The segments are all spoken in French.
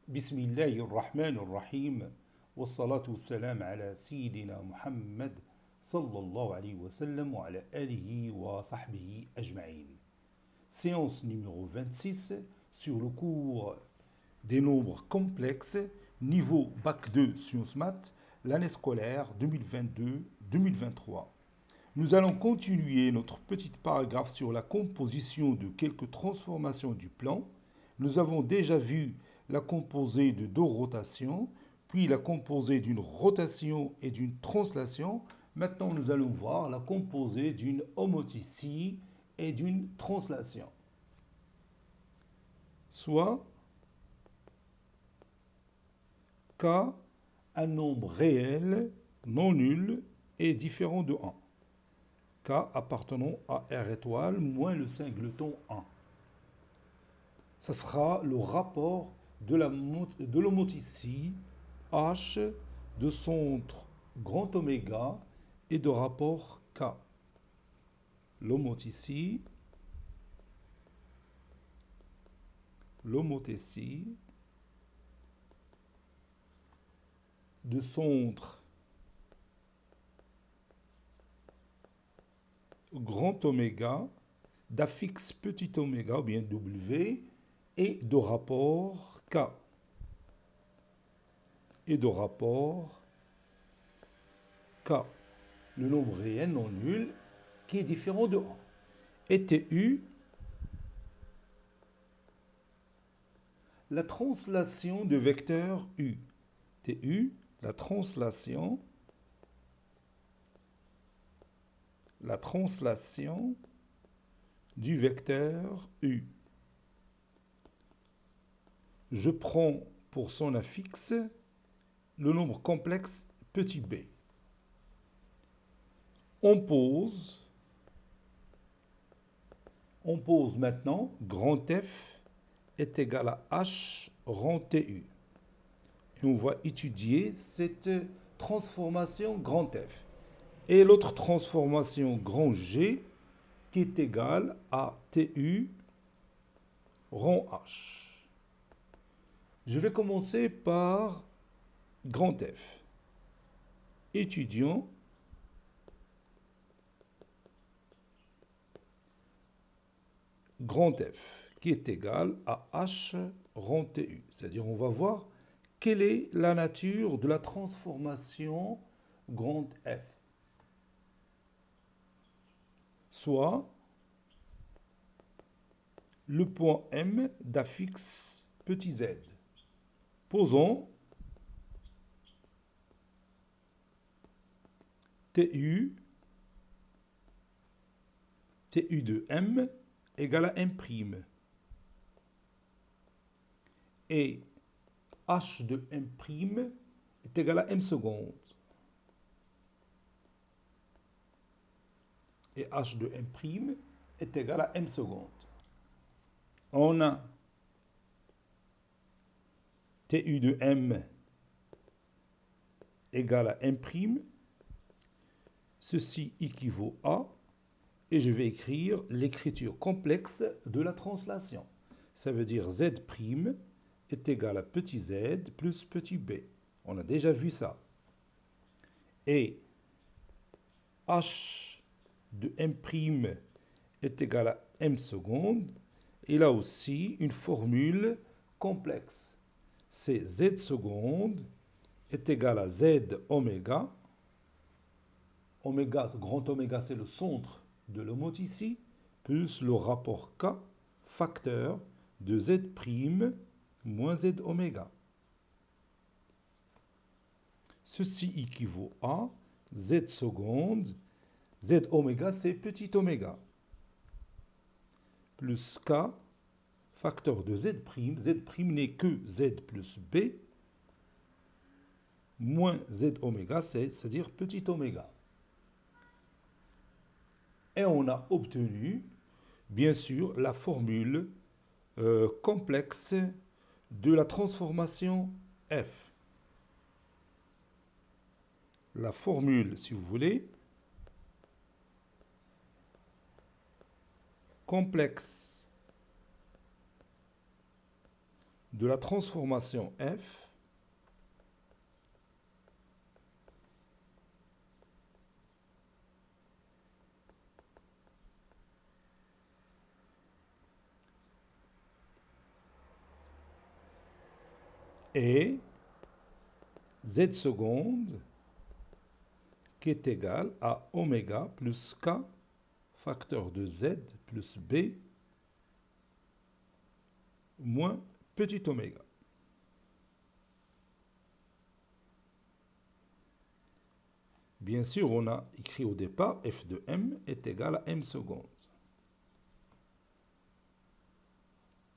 بسم الله الرحمن الرحيم والصلاة والسلام على سيدنا محمد صلى الله عليه وسلم وعلى آله وصحبه أجمعين. Séance numéro 26 sur le cours des nombres complexes, niveau Bac 2 Sciences Maths, l'année scolaire 2022-2023. Nous allons continuer notre petite paragraphe sur la composition de quelques transformations du plan. Nous avons déjà vu la composée de deux rotations, puis la composée d'une rotation et d'une translation. Maintenant, nous allons voir la composée d'une homothétie et d'une translation. Soit K, un nombre réel, non nul et différent de 1. K appartenant à R étoile moins le singleton 1. Ça sera le rapport de l'homothétie H de centre grand oméga et de rapport K. L'homothétie de centre grand oméga d'affixe petit oméga ou bien W et de rapport K. Et de rapport K. Le nombre réel non nul qui est différent de 1. Et TU, la translation de vecteur U. TU, la translation du vecteur U. Je prends pour son affixe le nombre complexe petit b. On pose maintenant grand F est égal à H rang TU. Et on va étudier cette transformation grand F. Et l'autre transformation grand G qui est égale à TU rang H. Je vais commencer par grand F. Étudions grand F qui est égal à H rang TU. C'est-à-dire on va voir quelle est la nature de la transformation grand F. Soit le point M d'affixe petit z. Posons TU de M égale à M'. Et H de M' est égal à M seconde. Et H de M' est égal à M seconde. On a TU de M égale à M'. Ceci équivaut à, et je vais écrire l'écriture complexe de la translation. Ça veut dire Z' est égal à petit z plus petit b. On a déjà vu ça. Et H de M' est égal à M seconde. Et là aussi, une formule complexe. C'est Z seconde est égal à Z oméga. Oméga, grand oméga, c'est le centre de l'homothétie, plus le rapport K, facteur de Z' moins Z oméga. Ceci équivaut à Z seconde, Z oméga, c'est petit oméga, plus K, facteur de Z', Z' n'est que Z plus B, moins Z oméga, c'est-à-dire petit oméga. Et on a obtenu, bien sûr, la formule complexe de la transformation F. La formule, si vous voulez, complexe de la transformation f est z seconde qui est égal à oméga plus k facteur de z plus b moins petit oméga. Bien sûr, on a écrit au départ f de m est égal à m seconde.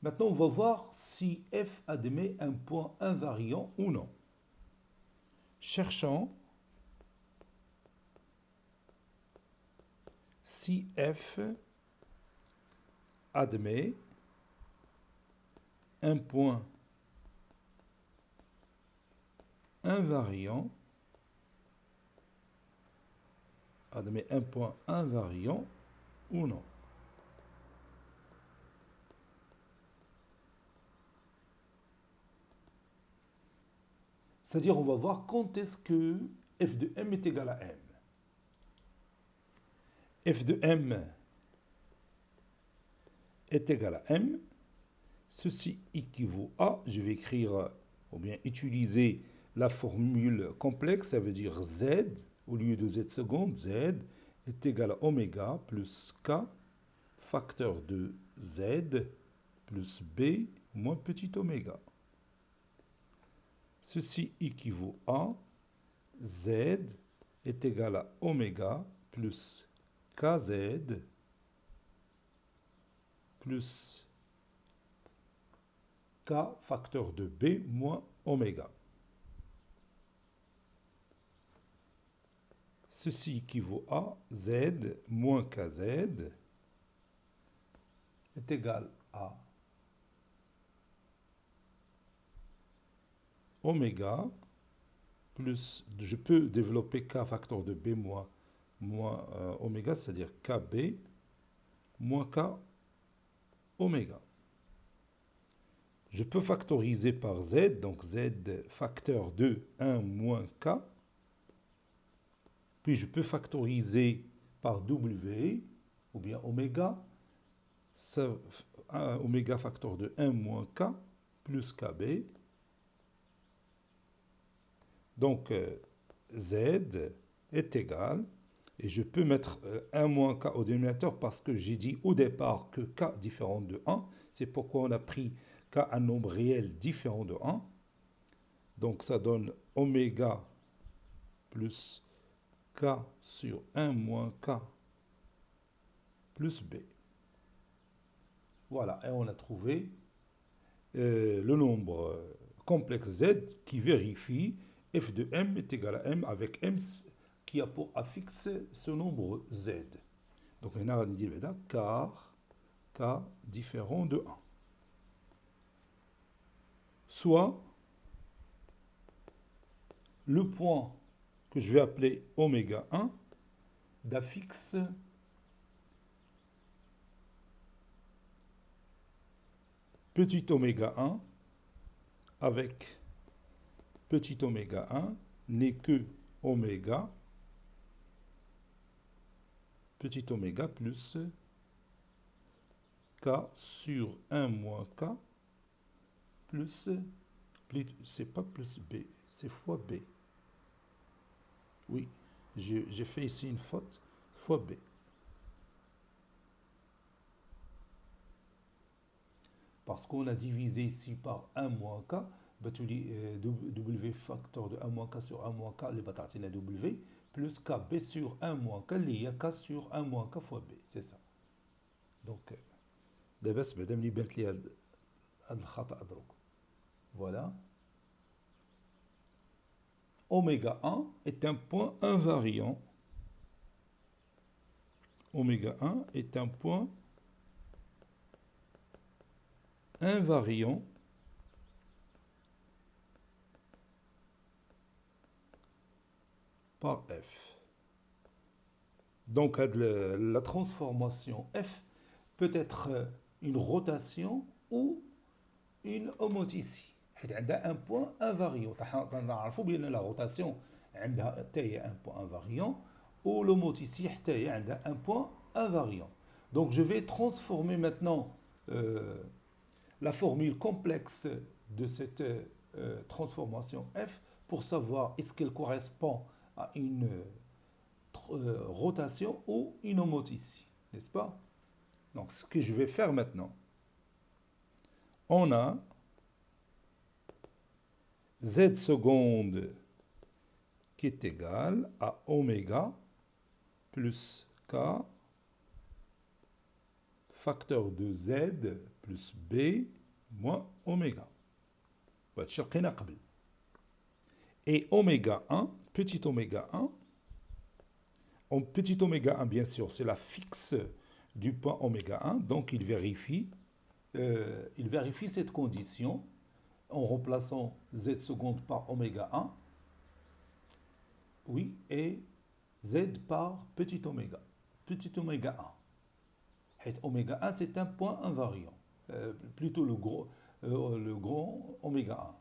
Maintenant, on va voir si f admet un point invariant ou non. Cherchons si f admet un point invariant, ou non. C'est-à-dire, on va voir quand est-ce que f de m est égal à m. F de m est égal à m. Ceci équivaut à, je vais écrire, ou bien utiliser la formule complexe, ça veut dire z, au lieu de z seconde, z est égal à oméga plus k, facteur de z, plus b, moins petit oméga. Ceci équivaut à z est égal à oméga plus kz plus k facteur de b moins oméga. Ceci équivaut à z moins kz est égal à oméga plus, je peux développer k facteur de b moins oméga, c'est-à-dire kb moins k oméga. Je peux factoriser par z, donc z facteur de 1 moins k. Puis je peux factoriser par w, ou bien oméga, oméga facteur de 1 moins k plus kb. Donc z est égal, et je peux mettre 1 moins k au dénominateur parce que j'ai dit au départ que k différent de 1. C'est pourquoi on a pris k un nombre réel différent de 1. Donc ça donne oméga plus k sur 1 moins k plus b. Voilà, et on a trouvé le nombre complexe z qui vérifie f de m est égal à m avec m qui a pour affixe ce nombre z. Donc maintenant on dit car k différent de 1. Soit le point que je vais appeler oméga 1 d'affixe petit oméga 1 avec petit oméga 1 n'est que oméga, petit oméga plus k sur 1 moins k plus, c'est pas plus b, c'est fois b. Oui, j'ai fait ici une faute, fois b. Parce qu'on a divisé ici par 1 moins k, w facteur de 1 moins k sur 1 moins k, les batatines à w, plus kb sur 1 moins k, il y a k sur 1 moins k fois b, c'est ça. Donc, d'abord, madame li bent li هاد الخطأ دروك. Voilà. Oméga 1 est un point invariant. Oméga 1 est un point invariant par f. Donc, la transformation f peut être une rotation ou une homoticie. حيت عندها un point invariant. نعرفوا بأن la rotation عندها حتى هي un point invariant ou l'homoticie حتى هي عندها un point invariant. Donc je vais transformer maintenant la formule complexe de cette transformation f pour savoir est-ce qu'elle correspond à une rotation ou une homoticie, n'est-ce pas? Donc ce que je vais faire maintenant, on a z seconde qui est égal à oméga plus k facteur de z plus b moins oméga. Et oméga 1, petit oméga 1, petit oméga 1 bien sûr c'est la fixe du point oméga 1, donc il vérifie cette condition en remplaçant z seconde par oméga 1, oui, et z par petit oméga 1. Oméga 1 c'est un point invariant, plutôt le grand oméga 1.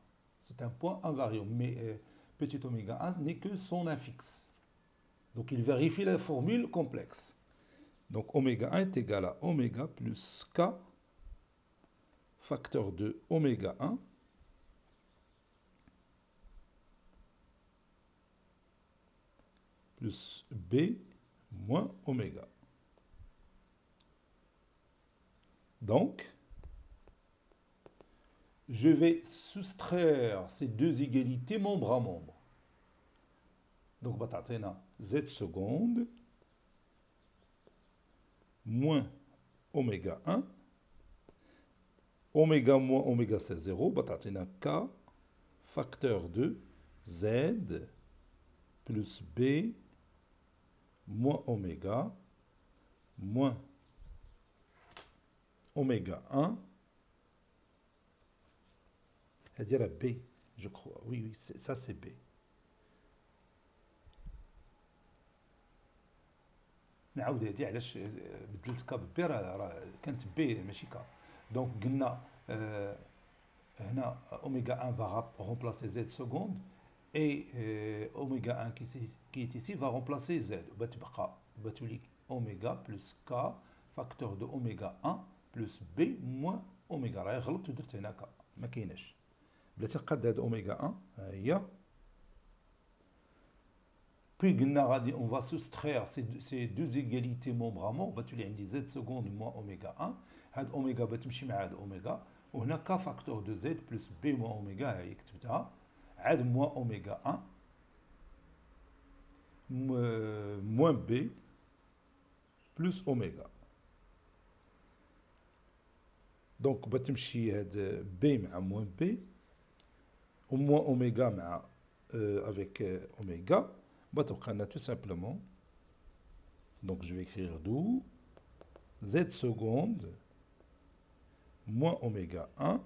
C'est un point invariant, mais petit oméga 1 n'est que son infixe. Donc il vérifie la formule complexe. Donc oméga 1 est égal à oméga plus k facteur de oméga 1 plus b moins oméga. Donc, je vais soustraire ces deux égalités membre à membre. Donc, z seconde moins oméga 1. Oméga moins oméga c'est 0. K facteur de z plus b moins oméga moins oméga 1. C'est-à-dire B, je crois. Oui, ça c'est B. نعاود هذه علاش بدلت كا بي راه كانت بي ماشي كا. دونك قلنا هنا اوميغا 1 va remplacer z seconde et oméga 1 qui est ici va remplacer z. بتولي oméga plus k facteur de oméga 1 plus b moins oméga. راه غلطت ودرت هنا k ما كايناش. بلاتي نقاد هاد اوميغا 1 ها هي. Puis on va soustraire ces deux égalités membre à membre. Tu as z seconde moins oméga 1. هاد oméga بتمشي مع هاد oméga. وهنا k facteur de z plus b moins oméga هي كتبتها. عاد moins oméga 1 moins b plus oméga. Donc بتمشي هاد b مع moins b. Au moins oméga avec oméga, tout simplement. Donc je vais écrire d'où z seconde moins oméga 1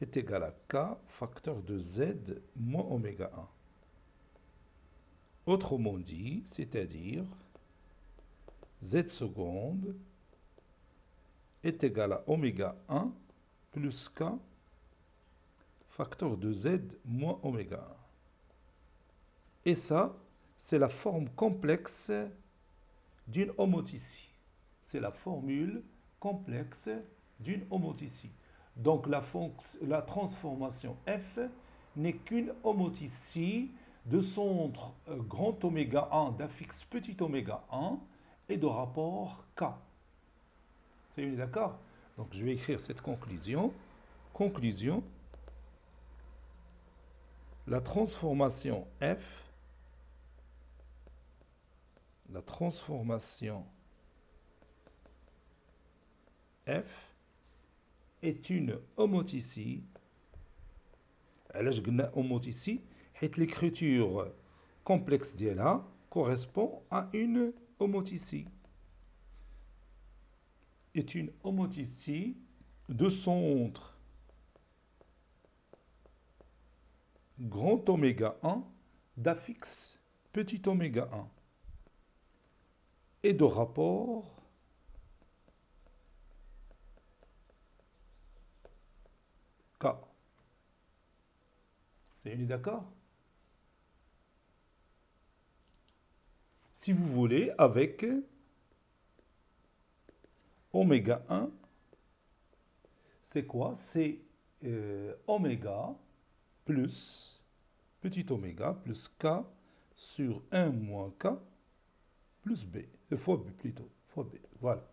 est égal à k facteur de z moins oméga 1. Autrement dit, c'est-à-dire z seconde est égal à oméga 1 plus k facteur de z moins oméga 1. Et ça, c'est la forme complexe d'une homoticie. C'est la formule complexe d'une homoticie. Donc la transformation f n'est qu'une homoticie de centre grand oméga 1 d'affixe petit oméga 1 et de rapport k. C'est d'accord? Donc je vais écrire cette conclusion. Conclusion. La transformation f est une homoticie. علاش قلنا homoticie حيت l'écriture complexe ديالها correspond à une homoticie. Est une homoticie de centre grand oméga 1 d'affixe petit oméga 1 et de rapport On est d'accord? Si vous voulez, avec oméga 1, c'est quoi? C'est oméga plus petit oméga plus k sur 1 moins k plus b, fois b plutôt, fois b. Voilà.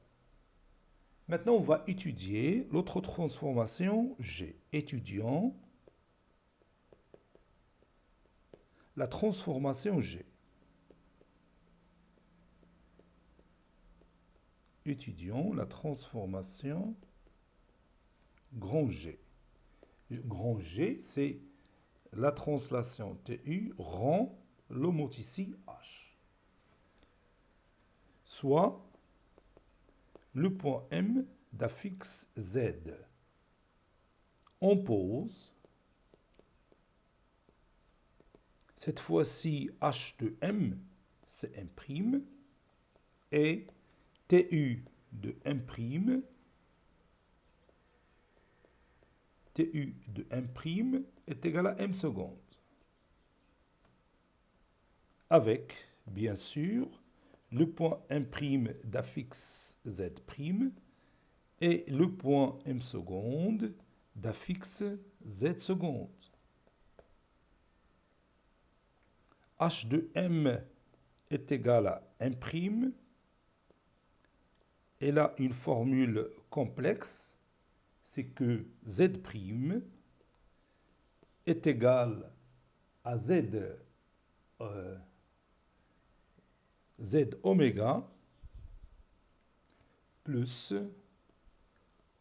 Maintenant, on va étudier l'autre transformation G. Étudions la transformation G. Étudions la transformation grand G. Grand G, c'est la translation TU rend l'homothétie H. Soit le point M d'affixe Z. On pose, cette fois-ci H de M, c'est M', et TU de M', TU de M' est égal à M seconde. Avec, bien sûr, le point M' d'affixe Z' et le point M seconde d'affixe Z seconde. H de M est égal à M'. Et là, une formule complexe, c'est que Z' est égal à Z, Z oméga plus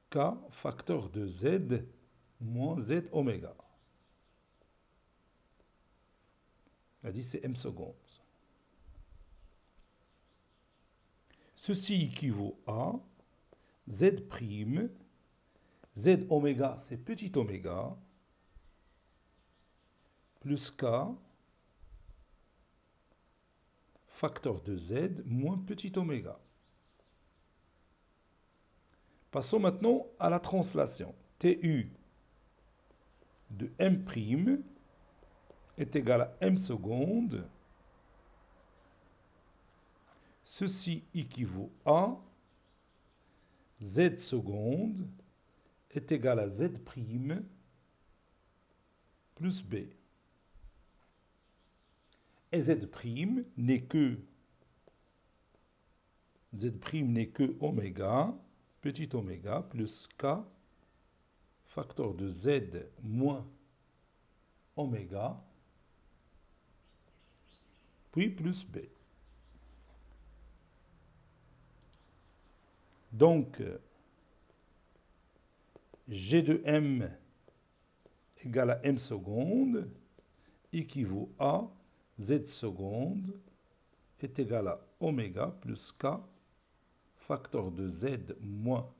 K facteur de Z moins Z oméga. C'est-à-dire c'est M seconde. Ceci équivaut à Z', Z oméga c'est petit oméga, plus K facteur de Z moins petit oméga. Passons maintenant à la translation. TU de M' est égal à M seconde. Ceci équivaut à Z seconde est égal à Z' plus B. Et Z' n'est que oméga, petit oméga, plus K, facteur de Z moins oméga, puis plus B. Donc, G de M égale à M seconde équivaut à Z seconde est égal à oméga plus K facteur de Z moins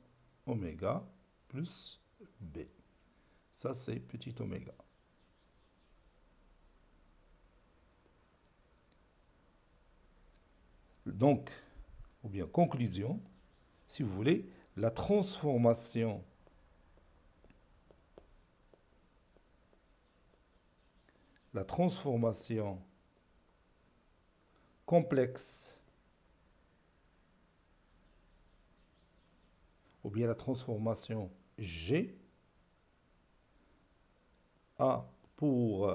oméga plus B. Ça, c'est petit oméga. Donc, ou bien conclusion, si vous voulez, la transformation complexe ou bien la transformation G a pour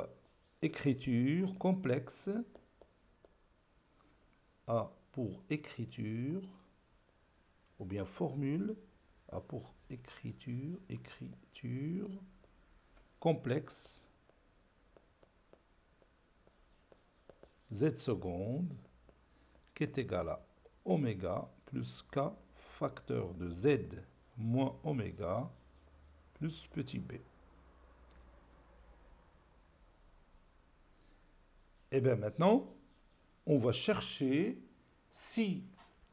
écriture complexe, a pour écriture ou bien formule, a pour écriture complexe Z seconde qui est égal à oméga plus K facteur de Z moins oméga plus petit b. Et bien maintenant, on va chercher si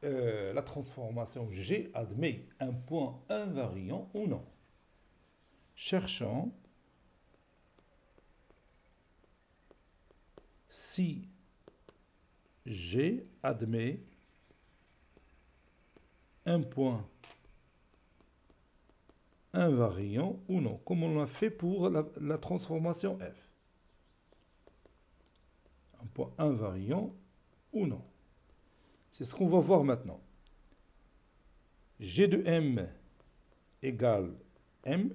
la transformation G admet un point invariant ou non. Cherchons si G admet un point invariant ou non, comme on l'a fait pour la transformation F. point invariant ou non. C'est ce qu'on va voir maintenant. G de M égale M.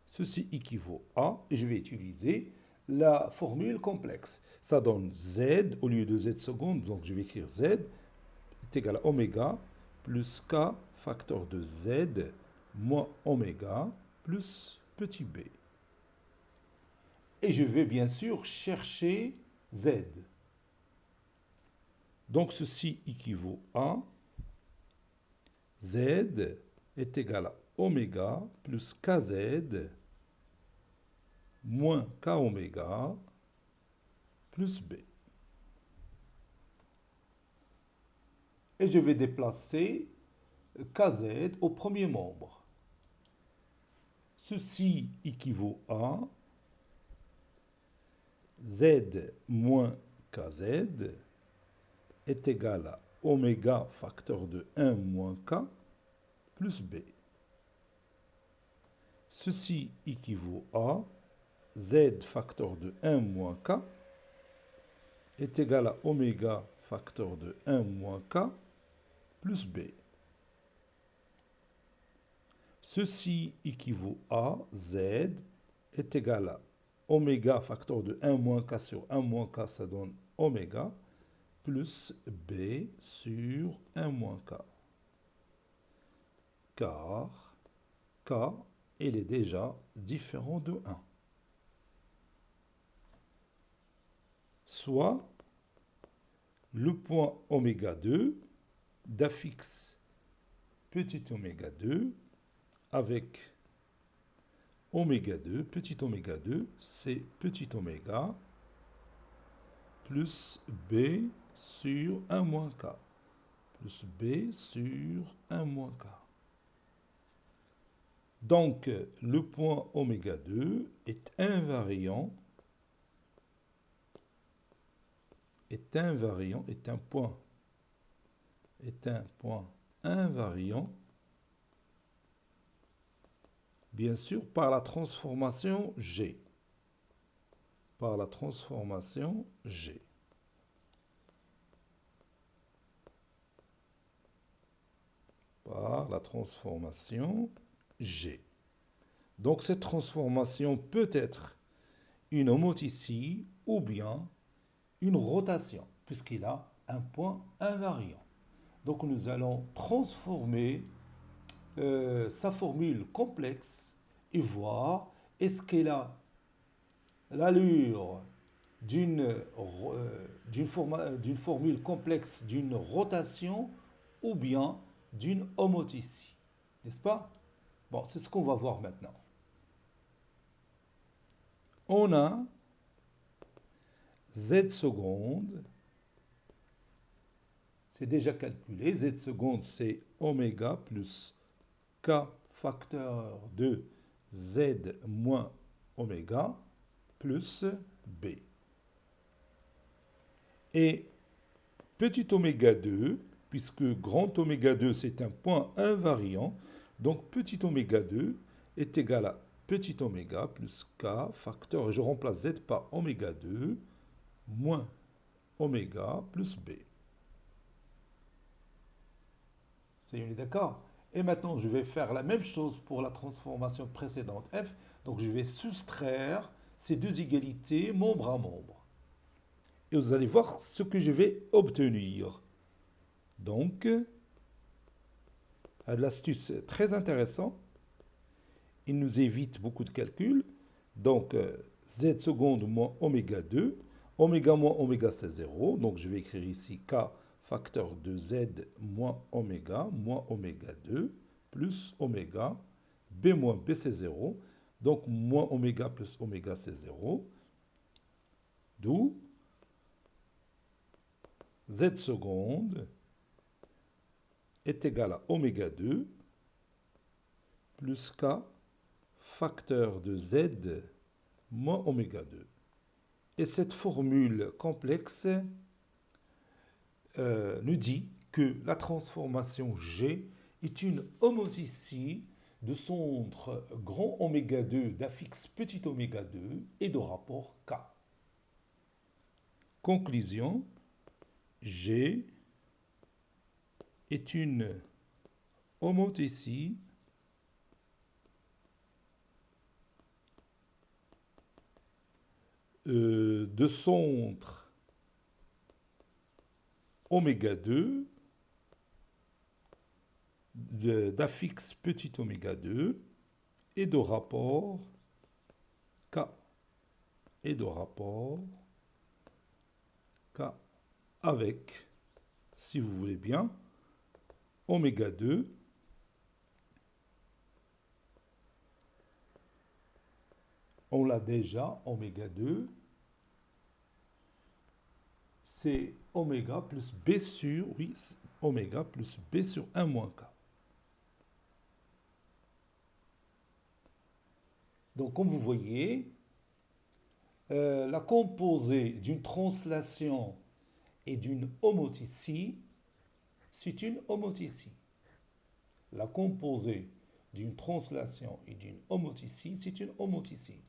Ceci équivaut à, et je vais utiliser la formule complexe. Ça donne Z au lieu de Z seconde, donc je vais écrire Z est égal à oméga plus K facteur de Z moins oméga plus petit b. Et je vais bien sûr chercher Z. Donc ceci équivaut à Z est égal à oméga plus kz moins k oméga plus b. Et je vais déplacer kz au premier membre. Ceci équivaut à z moins kz est égal à oméga facteur de 1 moins k plus b. Ceci équivaut à z facteur de 1 moins k est égal à oméga facteur de 1 moins k plus b. Ceci équivaut à z est égal à oméga facteur de 1 moins k sur 1 moins k, ça donne oméga, plus b sur 1 moins k. Car k, il est déjà différent de 1. Soit le point oméga 2 d'affixe petit oméga 2 avec oméga 2, petit oméga 2, c'est petit oméga plus b sur 1 moins k, plus b sur 1 moins k. Donc, le point oméga 2 est invariant, est un point invariant, bien sûr, par la transformation G. Par la transformation G. Par la transformation G. Donc cette transformation peut être une homothétie ou bien une rotation, puisqu'il a un point invariant. Donc nous allons transformer sa formule complexe et voir est-ce qu'elle a l'allure d'une formule complexe d'une rotation ou bien d'une homothétie. N'est-ce pas? Bon, c'est ce qu'on va voir maintenant. On a z seconde, c'est déjà calculé, z seconde c'est oméga plus k facteur de z moins oméga plus b. Et petit oméga 2, puisque grand oméga 2 c'est un point invariant, donc petit oméga 2 est égal à petit oméga plus k facteur, et je remplace z par oméga 2 moins oméga plus b. On est d'accord? Et maintenant, je vais faire la même chose pour la transformation précédente f. Donc, je vais soustraire ces deux égalités membre à membre. Et vous allez voir ce que je vais obtenir. Donc, l'astuce très intéressante. Il nous évite beaucoup de calculs. Donc, z seconde moins oméga 2. Oméga moins oméga, c'est 0. Donc, je vais écrire ici k facteur de z moins oméga 2 plus oméga. B moins b, c'est 0. Donc, moins oméga plus oméga, c'est 0. D'où z seconde est égal à oméga 2 plus k facteur de z moins oméga 2. Et cette formule complexe nous dit que la transformation G est une homothétie de centre grand oméga 2 d'affixe petit oméga 2 et de rapport K. Conclusion, G est une homothétie de centre oméga 2 d'affixe petit oméga 2 et de rapport K et de rapport K avec, si vous voulez bien, oméga 2 on l'a déjà, oméga 2 c'est oméga plus B sur, oui, oméga plus B sur 1 moins K. Donc, comme vous voyez, la composée d'une translation et d'une homothétie, c'est une homothétie. La composée d'une translation et d'une homothétie, c'est une homothétie.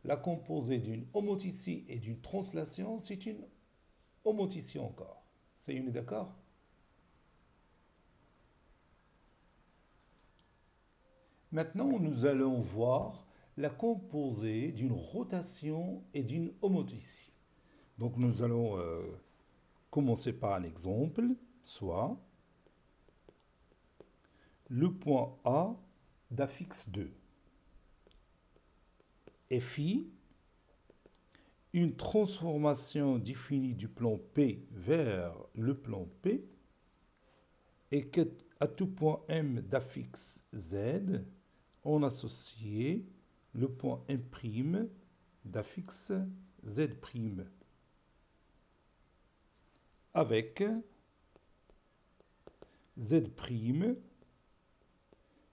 La composée d'une homothétie et d'une translation, c'est une homothétie encore. C'est une, d'accord? Maintenant, nous allons voir la composée d'une rotation et d'une homothétie. Donc, nous allons commencer par un exemple, soit le point A d'affixe 2. Phi, une transformation définie du plan P vers le plan P, et qu'à tout point M d'affixe Z, on associe le point M' d'affixe Z' avec Z'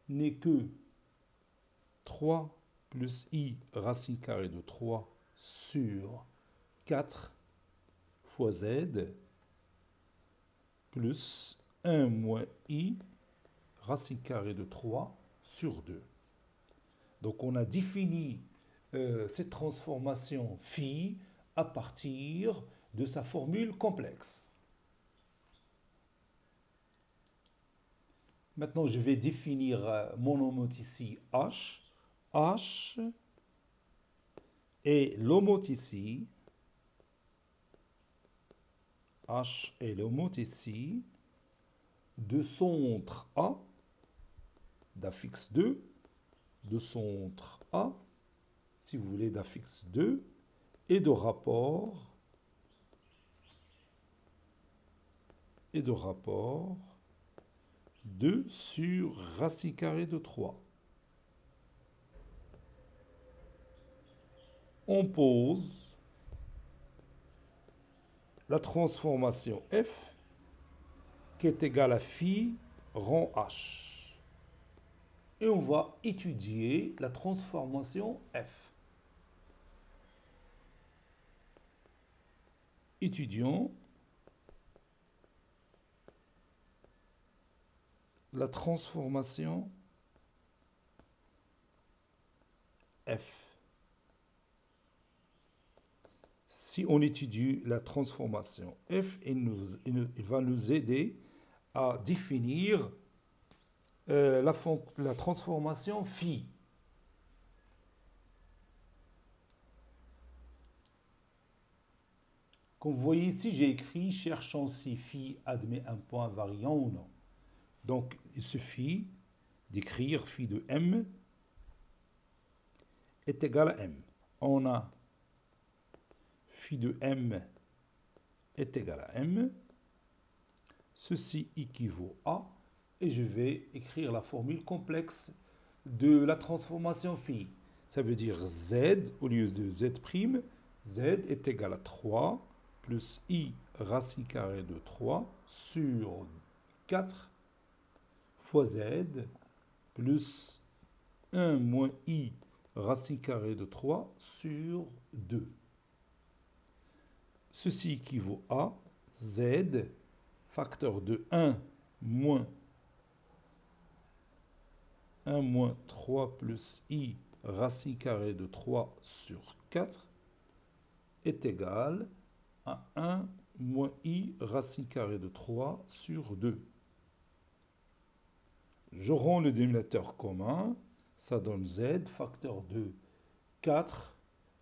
n'est que 3 plus I racine carrée de 3 sur 4 fois Z plus 1 moins I racine carrée de 3 sur 2. Donc on a défini cette transformation phi à partir de sa formule complexe. Maintenant, je vais définir mon homothétie H. H est l'homothétie. H est l'homothétie de centre A d'affixe 2, de centre A, si vous voulez, d'affixe 2, et de rapport 2 sur racine carrée de 3. On pose la transformation F qui est égale à phi rang H. Et on va étudier la transformation F. Étudions la transformation F. Si on étudie la transformation F, il va nous aider à définir la transformation phi. Comme vous voyez ici, j'ai écrit cherchant si phi admet un point variant ou non. Donc, il suffit d'écrire phi de m est égal à m. On a phi de m est égal à m. Ceci équivaut à, et je vais écrire la formule complexe de la transformation phi. Ça veut dire z au lieu de z', z est égal à 3 plus i racine carrée de 3 sur 4 fois z plus 1 moins i racine carrée de 3 sur 2. Ceci équivaut à z facteur de 1 moins 3 plus i racine carrée de 3 sur 4 est égal à 1 moins i racine carrée de 3 sur 2. Je rends le dénominateur commun, ça donne z, facteur de 4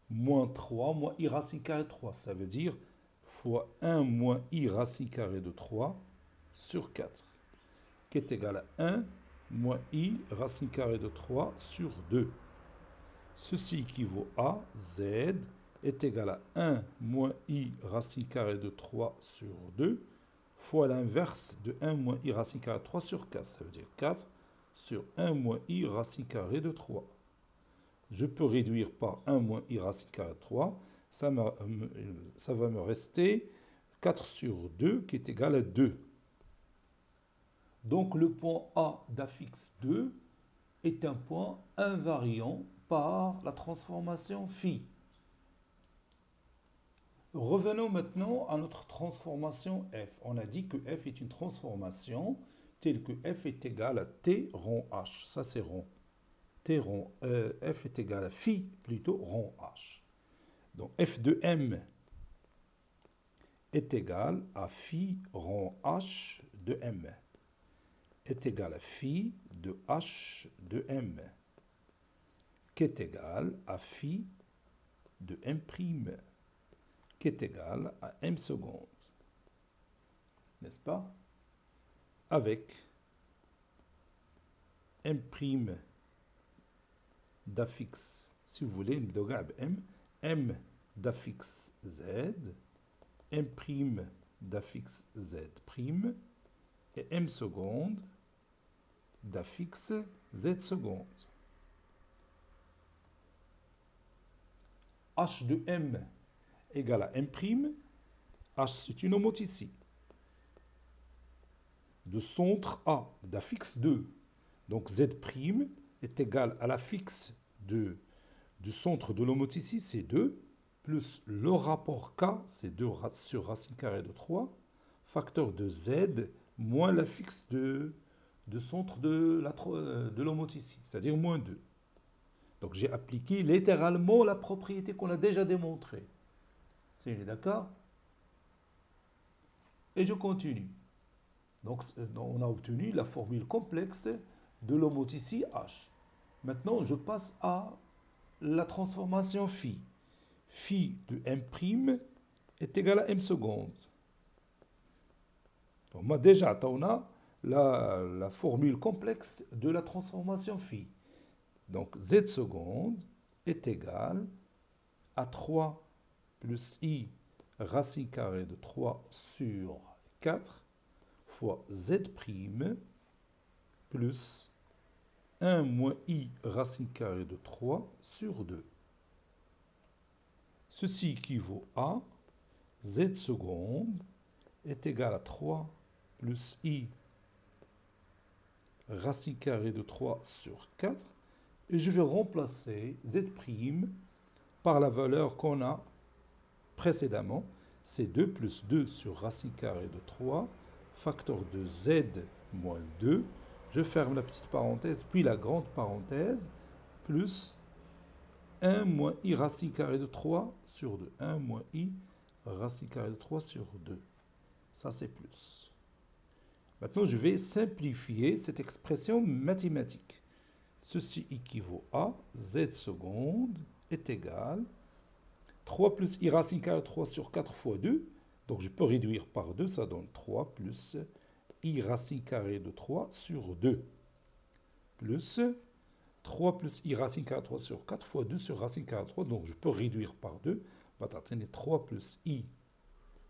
moins 3 moins i racine carrée de 3. Ça veut dire fois 1 moins i racine carrée de 3 sur 4, qui est égal à 1 moins i racine carrée de 3 sur 2. Ceci équivaut à z est égal à 1 moins i racine carrée de 3 sur 2 fois l'inverse de 1 moins i racine carrée de 3 sur 4. Ça veut dire 4 sur 1 moins i racine carrée de 3. Je peux réduire par 1 moins i racine carrée de 3. Ça va me rester 4 sur 2 qui est égal à 2. Donc le point A d'affixe 2 est un point invariant par la transformation phi. Revenons maintenant à notre transformation f. On a dit que f est une transformation telle que f est égal à t rond h. Ça c'est rond. F est égal à phi plutôt rond h. Donc f de m est égal à phi rond h de m est égal à phi de h de m qui est égal à phi de m prime qui est égal à m seconde. N'est-ce pas? Avec m prime d'affixe, si vous voulez, m d'affixe z, m prime d'affixe z prime et m seconde d'affixe z seconde. H de m égale à m prime. H, c'est une homothétie de centre A d'affixe 2. Donc z' est égal à l'affixe du centre de l'homothétie, c'est 2, plus le rapport K, c'est 2 sur racine carrée de 3, facteur de z moins l'affixe de centre de l'homothétie, c'est-à-dire moins 2. Donc j'ai appliqué littéralement la propriété qu'on a déjà démontrée. C'est d'accord? Et je continue. Donc on a obtenu la formule complexe de l'homothétie H. Maintenant, je passe à la transformation phi. Phi de m' est égal à m seconde. Donc, moi, déjà, on a la formule complexe de la transformation phi. Donc, z seconde est égal à 3 plus i racine carrée de 3 sur 4 fois z' plus 1 moins i racine carrée de 3 sur 2. Ceci équivaut à z seconde est égal à 3 plus i racine carrée de 3 sur 4. Et je vais remplacer z' par la valeur qu'on a précédemment. C'est 2 plus 2 sur racine carrée de 3, facteur de z moins 2. Je ferme la petite parenthèse, puis la grande parenthèse, plus 1 moins i racine carrée de 3 sur 2. 1 moins i racine carrée de 3 sur 2. Ça, c'est plus. Maintenant, je vais simplifier cette expression mathématique. Ceci équivaut à z seconde est égal 3 plus i racine carrée de 3 sur 4 fois 2. Donc, je peux réduire par 2, ça donne 3 plus i racine carrée de 3 sur 2. Plus 3 plus i racine carrée de 3 sur 4 fois 2 sur racine carrée de 3. Donc, je peux réduire par 2. On va tenir 3 plus i.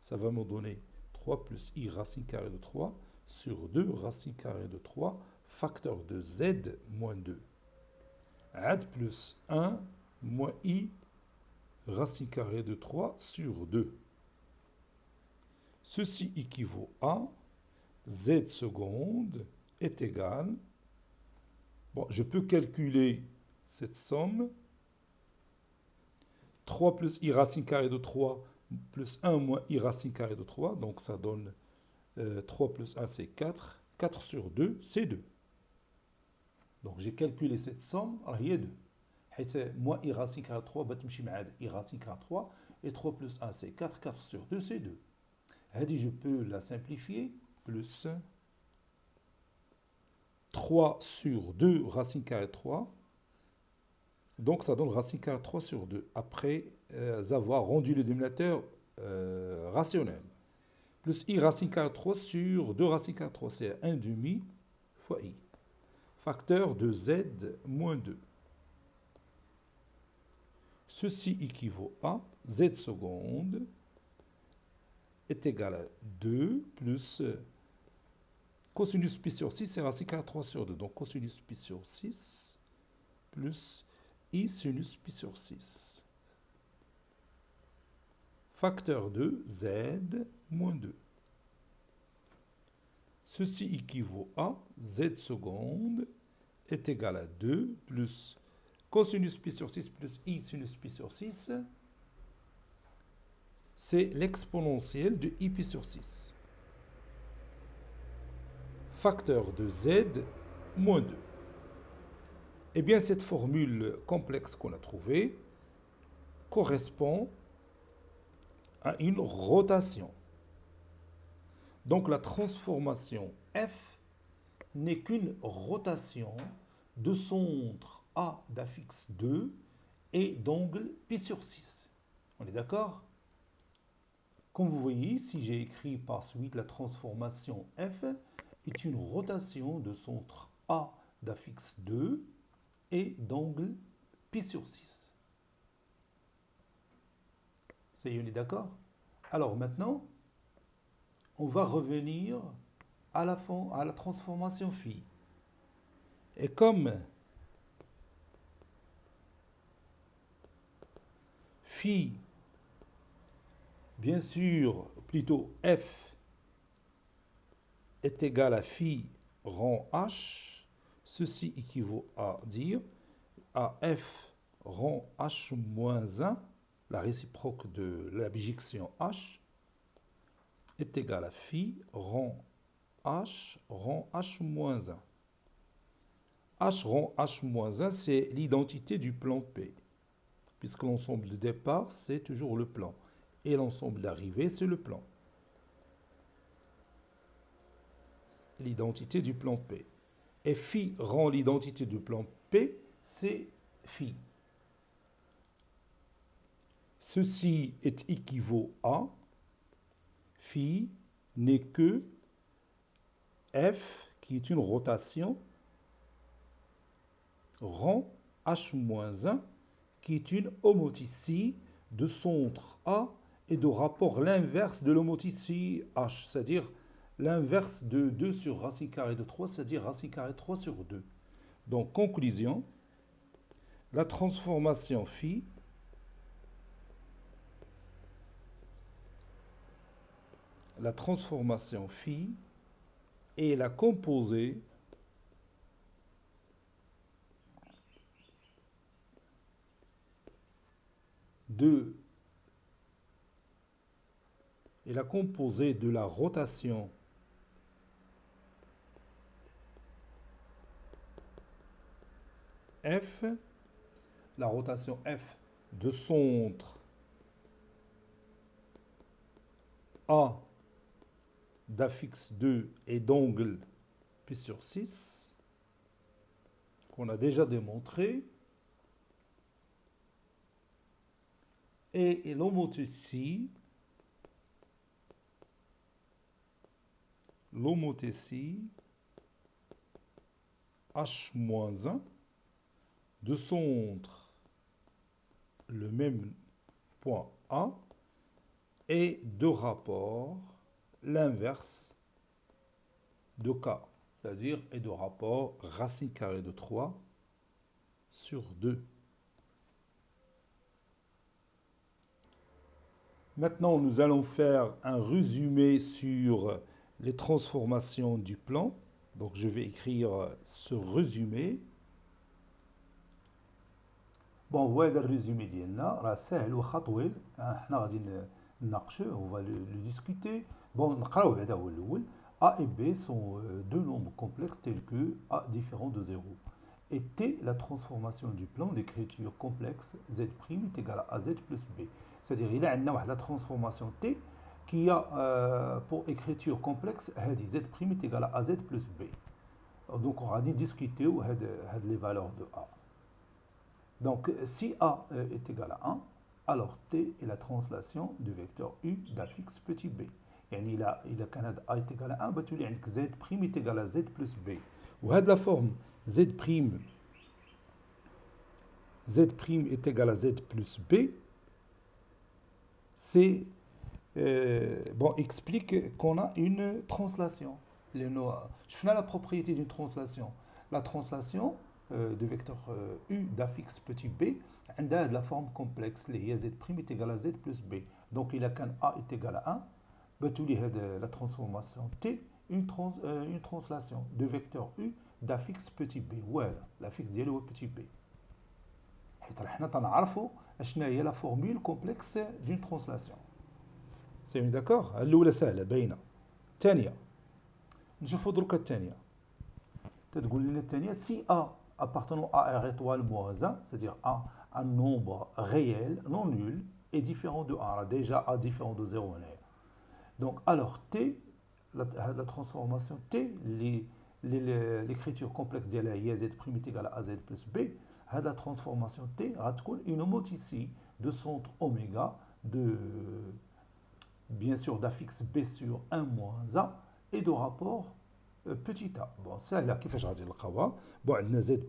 Ça va me donner 3 plus i racine carrée de 3 sur 2 racine carrée de 3 facteur de z moins 2. Add plus 1 moins i racine carrée de 3 sur 2. Ceci équivaut à z seconde est égal. Bon, je peux calculer cette somme. 3 plus i racine carrée de 3 plus 1 moins i racine carrée de 3. Donc ça donne 3 plus 1, c'est 4. 4 sur 2, c'est 2. Donc j'ai calculé cette somme, alors il y a 2. حيث moins i racine carrée de 3 بتمشي مع i racine carrée de 3 Et 3 plus 1, c'est 4. 4 sur 2, c'est 2. Hadi, je peux la simplifier. Plus 3 sur 2, racine carrée de 3. Donc, ça donne racine carrée de 3 sur 2. Après avoir rendu le dénominateur rationnel. Plus i racine carrée de 3 sur 2 racine carrée de 3. C'est 1 demi fois i. Facteur de z moins 2. Ceci équivaut à z seconde est égal à 2 plus cosinus pi sur 6, c'est racine carrée de 3 sur 2. Donc cosinus pi sur 6 plus i sinus pi sur 6. Facteur de z moins 2. Ceci équivaut à z seconde est égal à 2 plus cosinus pi sur 6 plus i sinus pi sur 6. C'est l'exponentielle de i pi sur 6. Facteur de z moins 2. Eh bien, cette formule complexe qu'on a trouvée correspond à une rotation. Donc, la transformation f n'est qu'une rotation de centre A d'affixe 2 et d'angle pi sur 6. On est d'accord? Comme vous voyez, si j'ai écrit par suite la transformation f est une rotation de centre A d'affixe 2 et d'angle pi sur 6. Ça y est, on est d'accord? Alors maintenant, on va revenir à la transformation phi. Et comme phi, bien sûr, plutôt f est égal à phi rang h, ceci équivaut à dire à f rang h moins 1, la réciproque de la bijection h, est égal à phi rang h moins 1. H rang h moins 1, c'est l'identité du plan P, puisque l'ensemble de départ, c'est toujours le plan. Et l'ensemble d'arrivée, c'est le plan. L'identité du plan P. Et phi rend l'identité du plan P, c'est phi. Ceci est équivaut à phi n'est que f, qui est une rotation, rang h-1, qui est une homoticie de centre A et de rapport l'inverse de l'homoticie h, c'est-à-dire l'inverse de 2 sur racine carrée de 3, c'est-à-dire racine carrée de 3 sur 2. Donc, conclusion, la transformation phi est la composée de la rotation f, de centre A d'affixe 2 et d'angle pi sur 6, qu'on a déjà démontré, et l'homoticie h-1 de centre le même point A et de rapport l'inverse de K, c'est-à-dire et de rapport racine carrée de 3 sur 2. Maintenant, nous allons faire un résumé sur les transformations du plan. Donc, je vais écrire ce résumé. Bon, voilà le résumé ديالنا راه ساهل وخا طويل حنا غادي نناقشوه on va le discuter. Bon, نقراو بعدا هو الاول. A et B sont deux nombres complexes tels que A différent de 0. et T, la transformation du plan d'écriture complexe Z' est égal à Z plus B. C'est-à-dire, il y a la transformation T qui a pour écriture complexe, Z' est égal à Z plus B. Donc, on va discuter les valeurs de A. Donc, si A est égal à 1, alors T est la translation du vecteur U d'affixe petit b. يعني إذا كان A est égal à 1 بتولي عندك Z' est égal à Z plus B. وهذه la forme Z' est égal à Z plus B, c'est bon, explique qu'on a une translation. Je fais la propriété d'une translation. La translation du vecteur U d'affixe petit b a de la forme complexe. Z' est égal à Z plus B. Donc, il a qu'un A est égal à 1. La transformation T, une translation de vecteur U d'affixe petit b. Voilà, l'affixe ديالو هو petit b. حيت حنا تنعرفوا اشنا هي لا فورمول كومبلكس دون ترانسلاسيون. سي داكور؟ الاولى سهله باينه. الثانيه نشوفوا درك الثانيه. تتقول لنا الثانيه سي ا appartenant à R étoile moins 1, c'est-à-dire un nombre réel non nul est différent de 1. Déjà A différent de 0 donc alors T, la transformation T, l'écriture complexe ديالها هي Z' est égal à Z plus B. La transformation T غتكون une homothétie de centre oméga de bien sûr d'affixe B sur 1 moins A et de rapport petit a. Bon, سهلة كيفاش غادي نلقاوها؟ bon عندنا Z'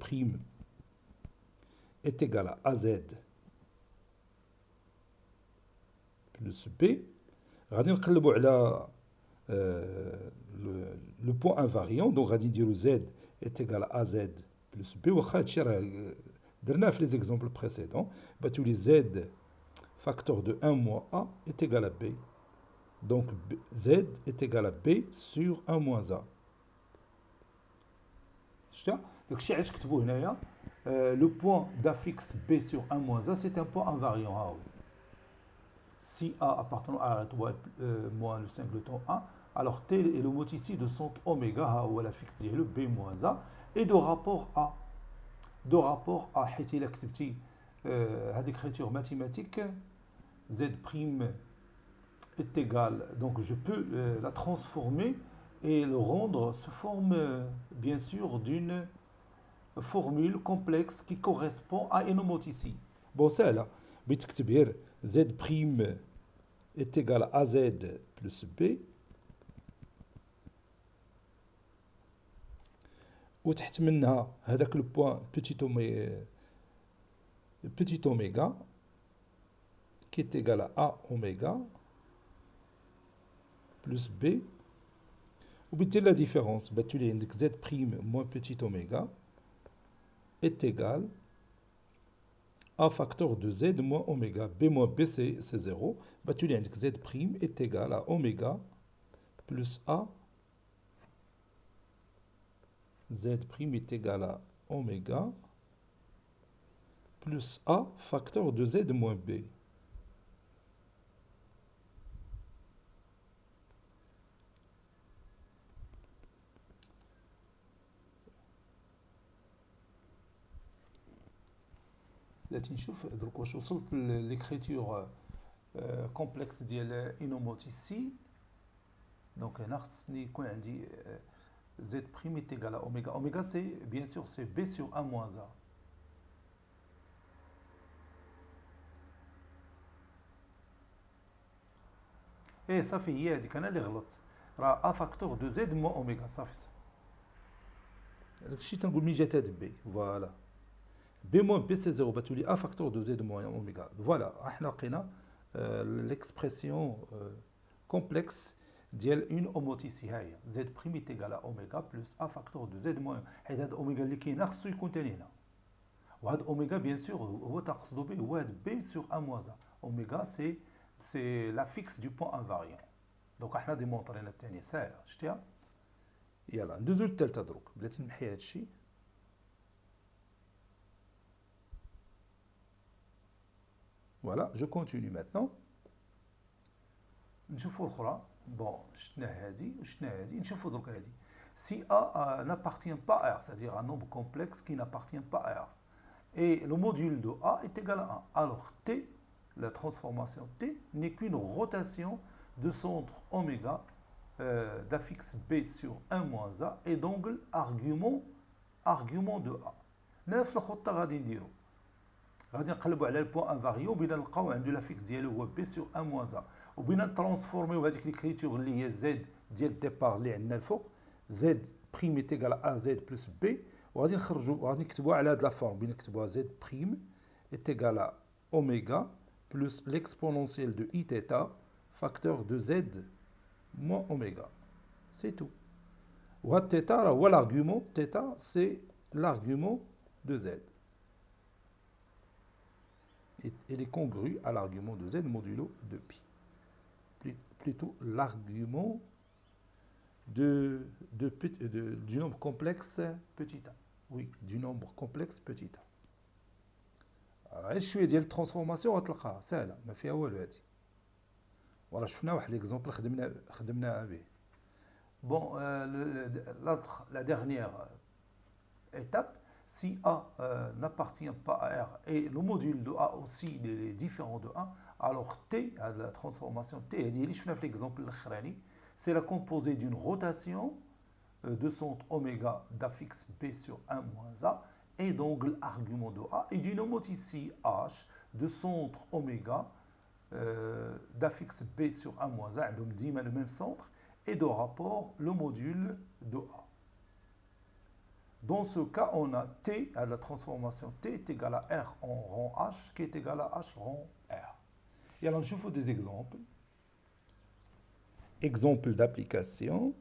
est égal à AZ plus B. غادي نقلبوا على le point invariant, donc غادي نديرو Z est égal à AZ plus B. واخا هادشي راه درناه في les exemples précédents. بتولي Z facteur de 1 moins A est égal à B. Donc Z est égal à B sur 1 moins A. شتا داكشي علاش كتبوه هنايا le point d'affixe B sur 1 moins A c'est un point invariant. ها هو si A appartenant à R étoile moins le singleton 1, alors T est l'homothétie de centre oméga ها هو l'affixe ديالو B moins A et de rapport A. De rapport A حيت إلا كتبتي هذه écriture mathématique Z' est égal, donc je peux la transformer et le rendre sous forme bien sûr d'une formule complexe qui correspond à une homothétie. Bon, ça là, بتكتب غير Z' est égal à AZ plus B وتحت منها هذاك لو بوان petit oméga qui est égal à A oméga plus B وبالتالي la différence بتولي عندك Z' moins petit oméga est égal A facteur de Z moins oméga. B moins B c'est 0. بتولي عندك Z' est égal à oméga plus A. Z' est égal à oméga plus A facteur de Z moins B. لاتي نشوف درك واش وصلت للإكريتور كومبلكس ديال ان homothétie. دونك هنا خصني يكون عندي Z' est égal à oméga. Oméga c'est bien sûr c'est B sur 1 moins A. ايه صافي هي هذيك انا اللي غلطت راه A facteur de Z moins oméga صافي. داكشي تنقول ملي جات هاد بي فوالا B moins B c'est 0 بتولي A facteur de Z moins oméga. Voilà احنا لقينا l'expression complexe ديال une homothétie ها هي Z' est égal à oméga plus A facteur de Z moins. حيت هاد اوميغا اللي كاين هنا خصو يكون ثاني هنا وهاد اوميغا بيان سور هو تنقصدو به هو هاد B sur 1 moins A. اوميغا سي l'affixe du point invariant. دونك احنا ديمونطرينا الثانيه ساهله شتيها. يلا ندوزو للثالثه دروك بلاتي نمحي هادشي. Voilà, je continue maintenant. نشوفوا الأخرى. بون شفنا هادي وشفنا هادي نشوفوا درك هادي. si A n'appartient pas à R, c'est-à-dire un nombre complexe qui n'appartient pas à R. Et le module de A est égal à 1. Alors T, la transformation T, n'est qu'une rotation de centre oméga d'affixe B sur 1 moins A et d'angle argument de A. نفس الخطة غادي نديرو غادي نقلبوا على البوان انفاريو وبينا نلقاو عنده لافيكس ديالو هو بي سور 1 موان ا وبينا ترانسفورميو هذيك ليكريتور اللي هي زد ديال الديبار اللي عندنا الفوق زد بريم ايت ايكال ا زد بلس بي وغادي نخرجوا غادي نكتبوها على هاد لا فورم بينا نكتبوها زد بريم ايت ايكال اوميغا بلس l'exponentielle de i θ facteur de z moins oméga. C'est tout. وهاد θ راه هو l'argument θ c'est l'argument de z. Elle est congrue à l'argument de z modulo de pi. Plutôt l'argument du nombre complexe petit a. Oui, du nombre complexe petit a. غير شويه ديال الترانسفورماسيون غتلقاها ساهله ما فيها والو هادي. وراه شفنا واحد ليكزومبل خدمناها به. Bon, la dernière étape, si A n'appartient pas à R et le module de A aussi est différent de 1, alors T, la transformation T, l'exemple c'est la composée d'une rotation de centre oméga d'affixe B sur 1 moins A et d'angle argument de A et d'une note ici H de centre oméga d'affixe B sur 1 moins A, donc le même centre, et de rapport le module de A. Dans ce cas, on a T, à la transformation T est égal à R en rang H, qui est égal à H rang R. Et alors, je vous des exemples. Exemple d'application.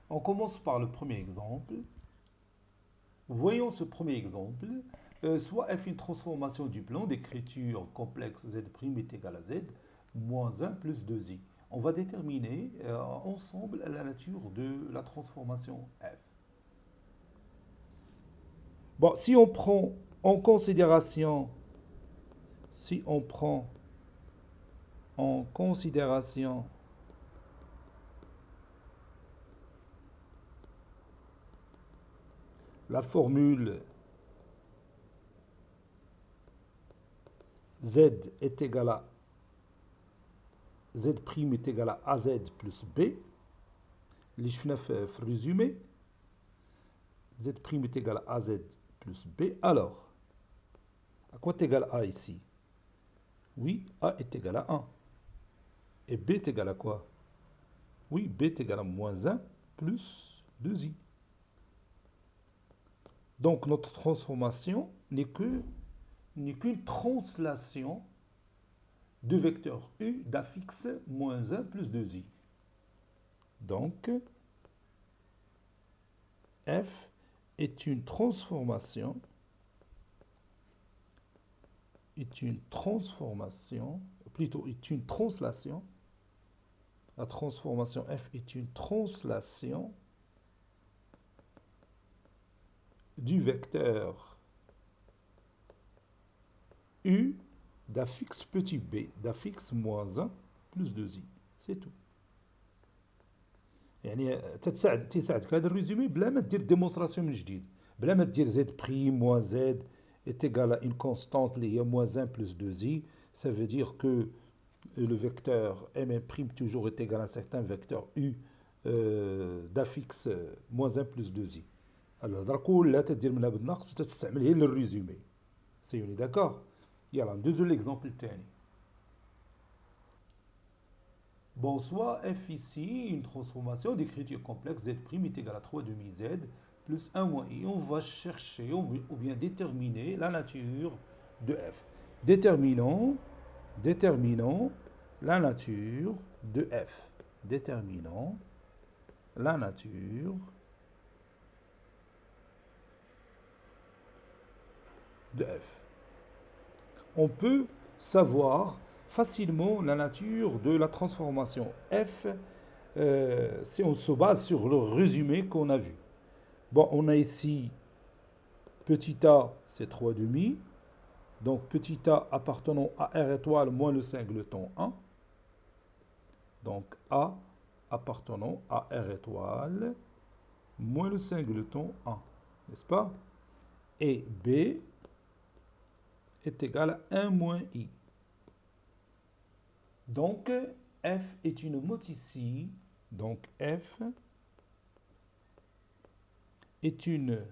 On commence par le premier exemple. Voyons ce premier exemple. Soit f une transformation du plan d'écriture complexe z' est égal à z, moins 1 plus 2i. On va déterminer ensemble la nature de la transformation f. Bon, si on prend en considération, la formule z est égal à z' est égal à az plus b, اللي شفنا في الرésumé, z' est égal à az plus b. Alors, à quoi est égal a ici? Oui, a est égal à 1. Et b est égal à quoi? Oui, b est égal à moins 1 plus 2i. Donc notre transformation n'est qu'une translation de vecteur u d'affixe moins 1 plus 2i. Donc, f est une transformation, plutôt est une translation. La transformation f est une translation du vecteur u d'affixe petit b, d'affixe moins 1 plus 2i. C'est tout. يعني تساعدك هذا الريزومي بلا ما دير ديمونستراسيون من جديد، بلا ما دير z prime moins z est égal à une constante اللي هي moins 1 plus 2i. Ça veut dire que le vecteur m' toujours est égal à un certain vecteur u d'affixe moins 1 plus 2i. الهضره كلها تدير منها بالنقص وتستعمل هي للريزومي. سيوني داكور. يلا ندوزو ليكزومبل الثاني. Bon, soit f ici, une transformation d'écriture complexe z' est égal à 3 demi-z plus 1 moins i. On va chercher ou bien déterminer la nature de f. Déterminons la nature de f. Déterminons la nature de f. On peut savoir facilement la nature de la transformation f si on se base sur le résumé qu'on a vu. Bon, on a ici Petit a, c'est 3 demi. Donc petit a appartenant à R étoile moins le singleton 1. Donc A appartenant à R étoile moins le singleton 1. N'est-ce pas? Et B est égal à 1 moins I. Donc F est une moticie. Donc F est une...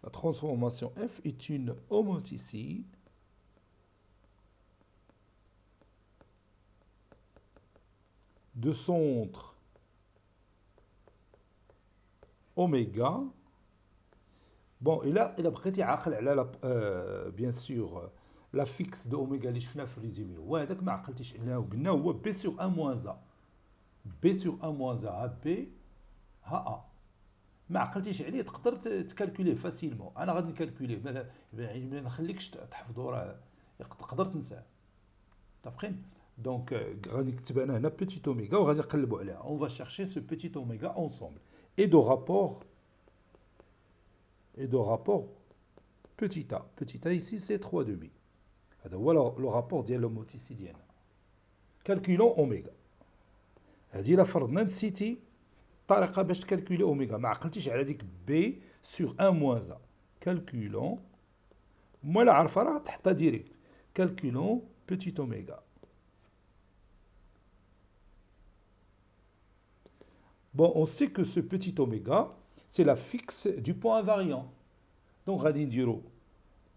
La transformation F est une homoticie de centre oméga. Bon, il a بقيتي عاقل على bien sûr la fixe de oméga اللي شفنا في الريزومي وهذاك ما عقلتيش عليه وقلنا هو B sur 1 moins A. B sur 1 moins A ها B ها A. ما عقلتيش عليه تقدر تكالكوليه فاسيلمون. انا غادي نكالكوليه ما نخليكش تحفظو راه تقدر تنساه. متفقين؟ دونك غادي نكتب انا هنا بيتيت اوميغا وغادي نقلبوا عليها. اون فا شيرشي سو بيتيت اوميغا انصومبل et de rapport petit a. Petit a ici c'est 3 demi. هذا هو le rapport ديال l'homoticité ديالنا. calculons اوميغا. هذه الا فرضنا نسيتي طريقه باش تكالكولي اوميغا ما عقلتيش على ديك بي سور 1 موان ا. كالكولون مولا عارفه راه تحطها ديريكت. كالكولون بيتيت اوميغا. Bon, on sait que ce petit oméga, c'est la fixe du point invariant. Donc, غادي نديرو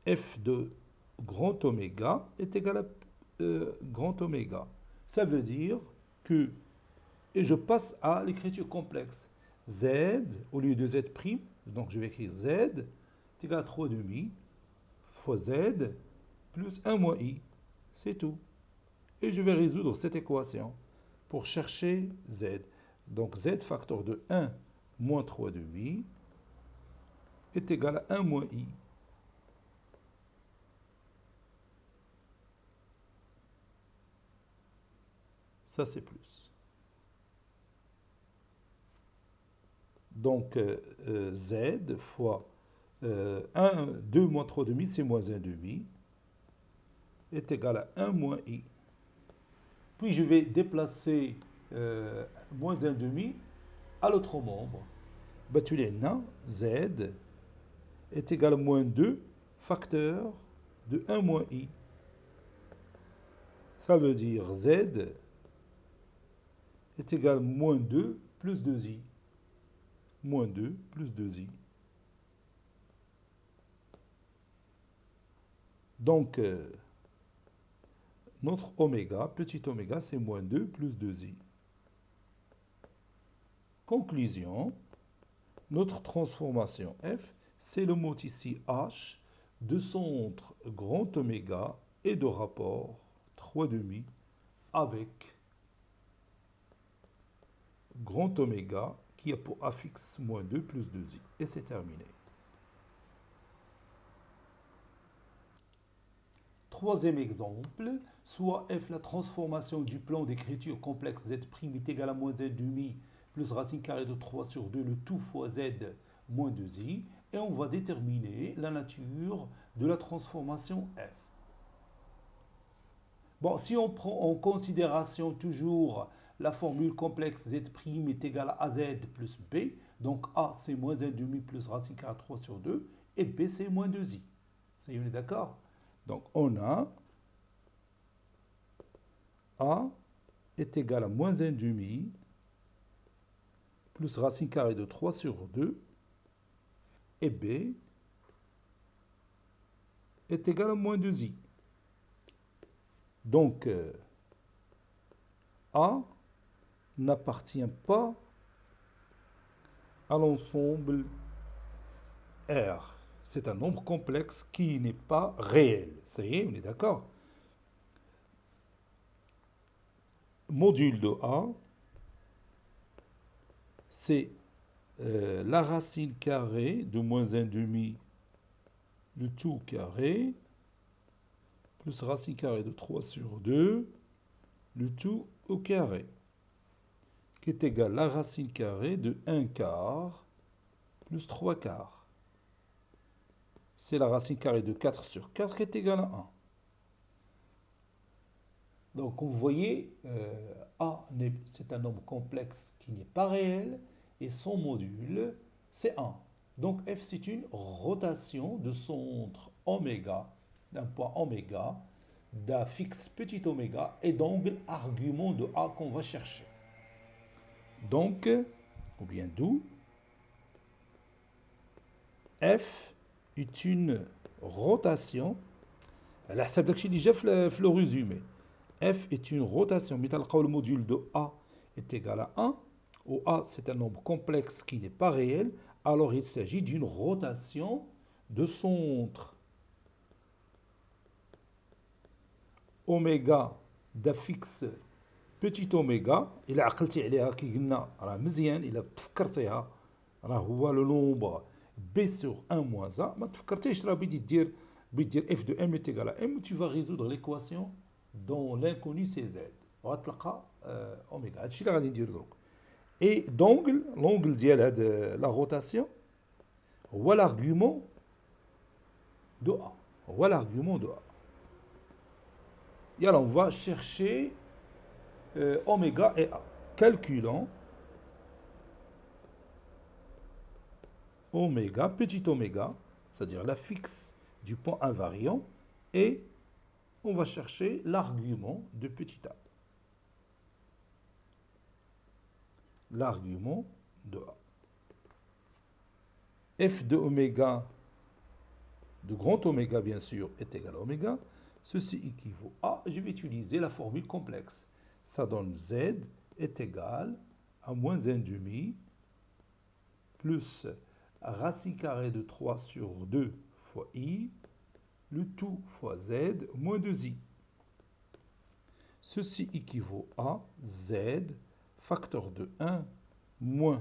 f de grand oméga est égal à grand oméga. Ça veut dire que, et je passe à l'écriture complexe, z, au lieu de z', donc je vais écrire z, est égal à 3 demi, fois z, plus 1 moins i. C'est tout. Et je vais résoudre cette équation pour chercher z. Donc z facteur de 1 moins 3 demi est égal à 1 moins i. Ça c'est plus. Donc z fois 2 moins 3 demi, c'est moins 1 demi, est égal à 1 moins i. Puis je vais déplacer moins 1 demi à l'autre membre. Z est égal à moins 2 facteur de 1 moins i. Ça veut dire z est égal à moins 2 plus 2i. Moins 2 plus 2i. Donc, notre oméga, petit oméga, c'est moins 2 plus 2i. Conclusion, notre transformation F, c'est le mot ici H de centre grand oméga et de rapport 3 demi avec grand oméga qui a pour affixe moins 2 plus 2i. Et c'est terminé. Troisième exemple, soit f la transformation du plan d'écriture complexe z' est égal à moins z demi plus racine carrée de 3 sur 2, le tout fois z moins 2i, et on va déterminer la nature de la transformation f. Bon, si on prend en considération toujours la formule complexe z' est égale à az plus b, donc a c'est moins 1 demi plus racine carrée de 3 sur 2, et b c'est moins 2i. Ça y est, on est d'accord? Donc on a a est égal à moins 1 demi plus racine carrée de 3 sur 2 et b est égal à moins 2i. Donc a n'appartient pas à l'ensemble R. C'est un nombre complexe qui n'est pas réel. Ça y est, on est d'accord? Module de A, c'est la racine carrée de moins 1 demi, le tout carré, plus racine carrée de 3 sur 2, le tout au carré, qui est égal à la racine carrée de 1 quart plus 3 quarts. c'est la racine carrée de 4 sur 4 qui est égale à 1. Donc, vous voyez, c'est un nombre complexe qui n'est pas réel et son module, c'est 1. Donc, F, c'est une rotation de centre oméga, d'un point oméga, d'un fixe petit oméga et d'angle argument de A qu'on va chercher. Donc, ou bien d'où F est une rotation. على حسب داكشي اللي جا في le résumé. F est une rotation. Mais le module de A est égal à 1, où A c'est un nombre complexe qui n'est pas réel, alors il s'agit d'une rotation de centre. Oméga d'un fixe petit oméga, إلا عقلتي عليها كي قلنا راه مزيان، إلا تفكرتيها راه هو لو نومبر B sur 1 moins A، ما تفكرتيش راه بدي دير F de M est égal à M، tu vas résoudre l'équation dont l'inconnu c'est Z. وغتلقى اوميغا. هادشي اللي غادي ندير دروك. Et l'angle ديال هاد la rotation هو l'argument de A. هو l'argument de A. Et alors on va chercher oméga et A. Calculons oméga, petit oméga, c'est-à-dire la fixe du point invariant, et on va chercher l'argument de petit a. L'argument de A. F de oméga, de grand oméga bien sûr, est égal à oméga. Ceci équivaut à, je vais utiliser la formule complexe. Ça donne Z est égal à moins 1 demi plus racine carrée de 3 sur 2 fois I, le tout fois Z moins 2I. Ceci équivaut à Z facteur de 1 moins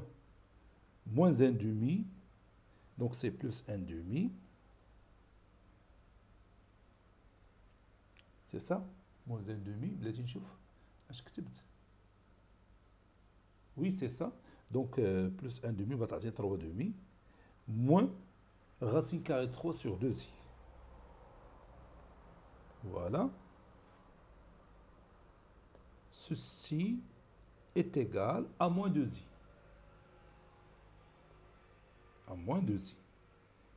1 demi, donc c'est plus 1 demi. C'est ça? Moins 1 demi, بلاتي نشوف اش كتبت. Oui, c'est ça. Donc plus 1 demi va تعطي 3 demi moins racine carrée de 3 sur 2i. Voilà. Ceci est égal à moins 2i. À moins 2i.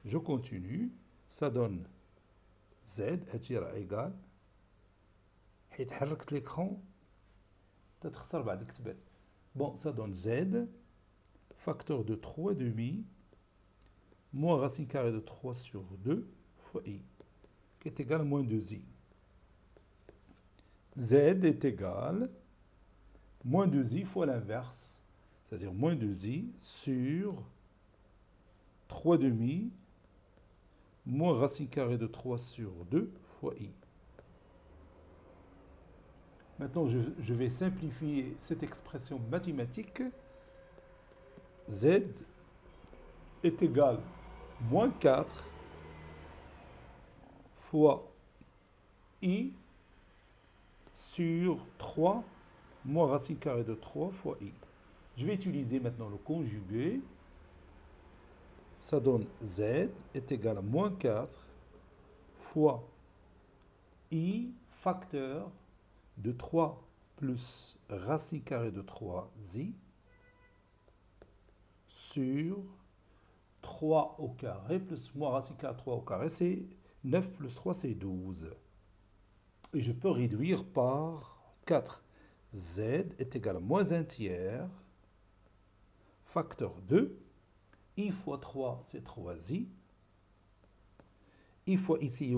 Je continue. Ça donne Z est égal. حيت حركت l'écran تتخسر بعد كتبات. Bon, ça donne Z facteur de 3 demi moins racine carrée de 3 sur 2 fois I, qui est égal à moins 2i. Z est égal moins 2i fois l'inverse, c'est-à-dire moins 2i sur 3 demi moins racine carrée de 3 sur 2 fois I. Maintenant, je vais simplifier cette expression mathématique. Z est égal à moins 4 fois I sur 3 moins racine carrée de 3 fois I. Je vais utiliser maintenant le conjugué. Ça donne Z est égal à moins 4 fois I facteur de 3 plus racine carrée de 3i sur 3 au carré plus moins racine carrée de 3 au carré, c'est 9 plus 3, c'est 12. Et je peux réduire par 4. Z est égal à moins 1 tiers facteur 2. I fois 3, c'est 3i. I fois ici,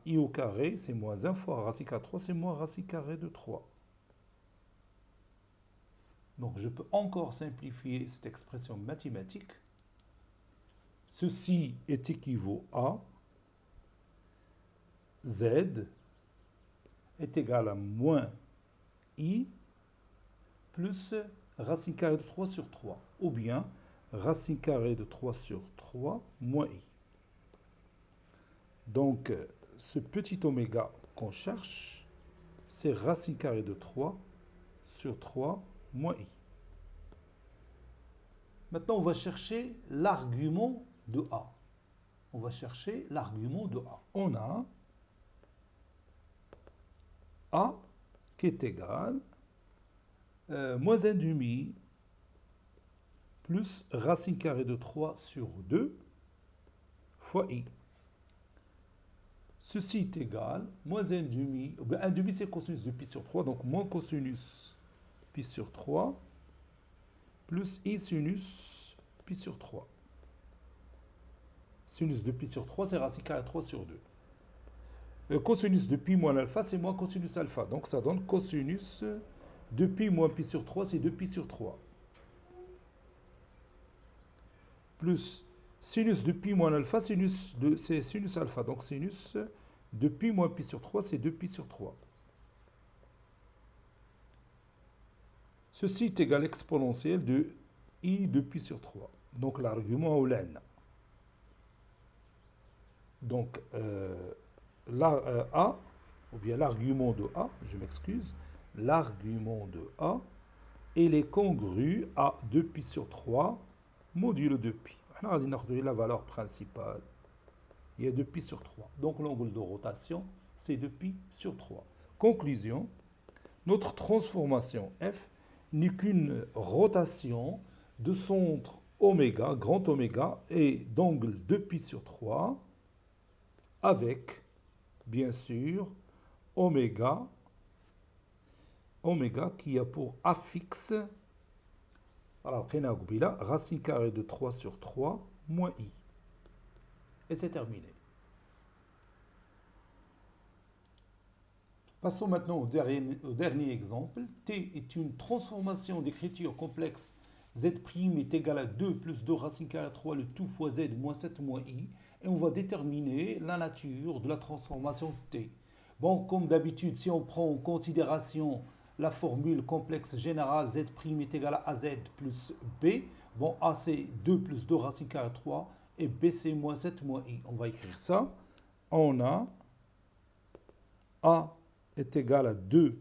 I au carré, c'est moins 1 fois racine carrée de 3, c'est moins racine carrée de 3. Donc je peux encore simplifier cette expression mathématique. Ceci est équivaut à Z est égal à moins I plus racine carrée de 3 sur 3, ou bien racine carrée de 3 sur 3 moins I. Donc, ce petit oméga qu'on cherche, c'est racine carrée de 3 sur 3 moins I. Maintenant, on va chercher l'argument de A. On va chercher l'argument de A. On a A qui est égal moins 1 demi plus racine carrée de 3 sur 2 fois I. Ceci est égal, moins 1 demi, 1 demi c'est cosinus de pi sur 3, donc moins cosinus pi sur 3, plus I sinus pi sur 3. Sinus de pi sur 3, c'est racine carrée de 3 sur 2. Cosinus de pi moins alpha, c'est moins cosinus alpha, donc ça donne cosinus de pi moins pi sur 3, c'est 2 pi sur 3. Plus sinus de pi moins alpha, c'est sinus alpha, donc sinus de pi moins pi sur 3, c'est 2 pi sur 3. Ceci est égal à l'exponentielle de I de pi sur 3. Donc l'argument au ln. Donc A, ou bien l'argument de A, je m'excuse, l'argument de A, il est congru à 2 pi sur 3 modulo 2 pi. On a dit la valeur principale. Il y a 2 pi sur 3. Donc l'angle de rotation, c'est 2 pi sur 3. Conclusion, notre transformation F n'est qu'une rotation de centre oméga, grand oméga, et d'angle 2 pi sur 3, avec, bien sûr, oméga qui a pour affixe, alors, racine carrée de 3 sur 3 moins I. Et c'est terminé. Passons maintenant au dernier exemple. T est une transformation d'écriture complexe. Z' est égal à 2 plus 2 racine carrée de 3, le tout fois Z moins 7 moins I. Et on va déterminer la nature de la transformation T. Bon, comme d'habitude, si on prend en considération la formule complexe générale Z' est égal à AZ plus B, bon, A c'est 2 plus 2 racine carrée de 3 et B c'est moins 7 moins I. On va écrire ça. On a A est égal à 2